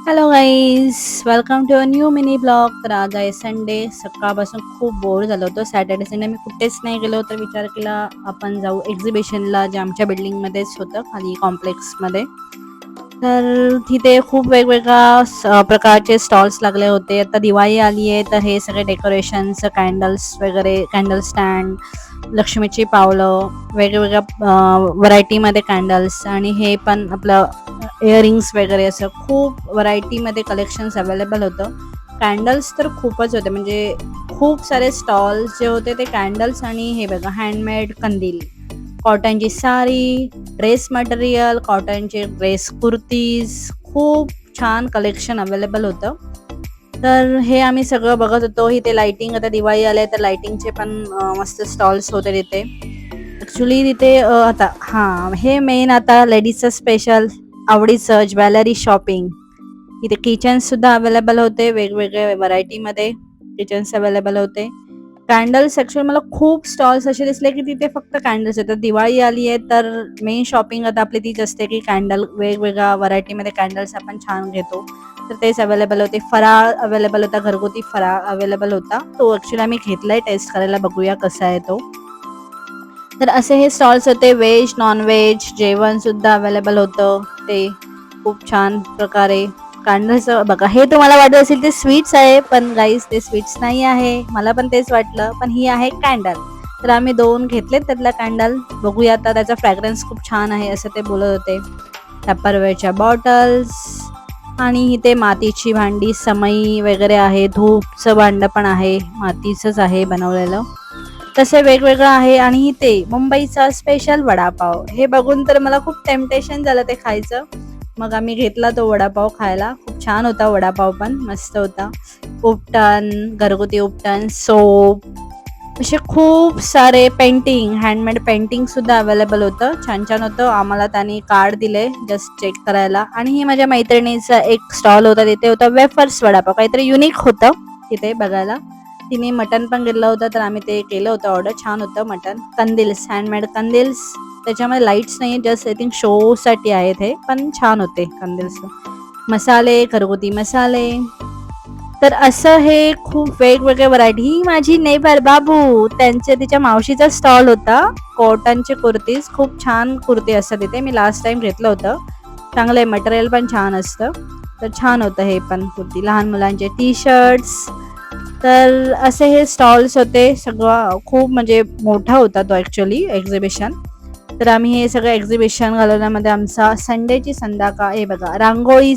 Hello guys, welcome to a new mini blog. तर आज आहे संडे. सकाळपासून खूप बोर झालं होतं. सॅटर्डे संडे मी कुठेच नाही गेलो, तर विचार केला आपण जाऊ एक्झिबिशनला, जे आमच्या बिल्डिंगमध्येच होतं, खाली कॉम्प्लेक्समध्ये. तर तिथे खूप वेगवेगळ्या प्रकारचे स्टॉल्स लागले होते. आता दिवाळी आली आहे, तर हे सगळे डेकोरेशन्स, कॅन्डल्स वगैरे, कॅन्डल स्टँड, लक्ष्मीची पावलं, वेगवेगळ्या व्हरायटीमध्ये कॅन्डल्स, आणि हे पण आपलं इयरिंग्स वगैरे, असं खूप व्हरायटीमध्ये कलेक्शन्स अवेलेबल होतं. कॅन्डल्स तर खूपच होते, म्हणजे खूप सारे स्टॉल्स जे होते ते कॅन्डल्स. आणि हे बघा, हँडमेड कंदील, कॉटनची साडी, ड्रेस मटेरियल, कॉटनचे ड्रेस कुर्तीज, खूप छान कलेक्शन अवेलेबल होतं. तर हे आम्ही सगळं बघत होतो. इथे लाइटिंग, आता दिवाळी आले तर लाइटिंगचे पण मस्त स्टॉल्स होते तिथे. ॲक्च्युली तिथे आता हां, हे मेन आता लेडीजचं स्पेशल आवडीचं ज्वेलरी शॉपिंग. इथे किचन्ससुद्धा अवेलेबल होते, वेगवेगळे व्हरायटीमध्ये किचन्स अवेलेबल होते. कॅन्डल्स, ॲक्च्युअली मला खूप स्टॉल्स असे दिसले की तिथे फक्त कॅन्डल्स आहेत. तर दिवाळी आली आहे, तर मेन शॉपिंग आता आपली तीच असते की कॅन्डल, वेगवेगळ्या व्हरायटीमध्ये कॅन्डल्स आपण छान घेतो. तर तेच अवेलेबल होते. फराळ अवेलेबल होता, घरगुती फराळ अवेलेबल होता. तो ॲक्च्युअली आम्ही घेतलाय टेस्ट करायला, बघूया कसा आहे तो. तर असे हे स्टॉल्स होते. व्हेज, नॉन-व्हेज जेवणसुद्धा अवेलेबल होतं. ते खूप छान प्रकारे कॅन्डल्स बघा, हे तुम्हाला वाटत असेल ते स्वीट्स आहे, पण गाईज ते स्वीट्स नाही आहे. मला पण तेच वाटलं, पण ही आहे कॅन्डल. तर आम्ही 2 घेतलेत त्यातल्या कॅन्डल. बघूया आता, त्याचा फ्रॅग्रन्स खूप छान आहे असं ते बोलत होते. टपरवेअरच्या बॉटल्स, आणि इथे मातीची भांडी, समई वगैरे आहे. धूपचं भांडं पण आहे, मातीचंच आहे बनवलेलं. तसे वेगवेगळं आहे. आणि इथे मुंबईचा स्पेशल वडापाव, हे बघून तर मला खूप टेम्पटेशन झालं ते खायचं. मग आम्ही घेतला तो वडापाव खायला. खूप छान होता वडापाव, पण मस्त होता. उपटन, घरगुती उपटन, सोप, असे खूप सारे पेंटिंग, हँडमेड पेंटिंग सुद्धा अवेलेबल होतं. छान छान होतं. आम्हाला त्यांनी कार्ड दिले जस्ट चेक करायला. आणि ही माझ्या मैत्रिणीचा एक स्टॉल होता, तिथे होता वेफर्स वडापाव, काहीतरी युनिक होतं तिथे बघायला. तिने मटन पण घेतलं होतं, तर आम्ही ते केलं होतं ऑर्डर. छान होतं मटन. कंदील्स, हँडमेड कंदील्स, त्याच्यामध्ये लाईट्स नाही, जस्ट आय थिंक शोसाठी आहेत हे, पण छान होते कंदील्स. मसाले, घरगुती मसाले. तर असं हे खूप वेगवेगळे व्हरायटी. ही माझी नेबर बाबू, तिच्या मावशीचा स्टॉल होता. कॉटनचे कुर्तीज, खूप छान कुर्ती असतात तिथे. मी लास्ट टाइम घेतलं होतं. चांगलं आहे, मटेरियल पण छान असतं. तर छान होतं हे पण कुर्ती. लहान मुलांचे टी शर्ट्स. तर असे हे स्टॉल्स होते. सगळं खूप म्हणजे मोठा होता तो ॲक्च्युअली एक्झिबिशन. तर आम्ही हे सगळं एक्झिबिशन घालवण्यामध्ये आमचा संडेची संध्याकाळ, हे बघा, रांगोळी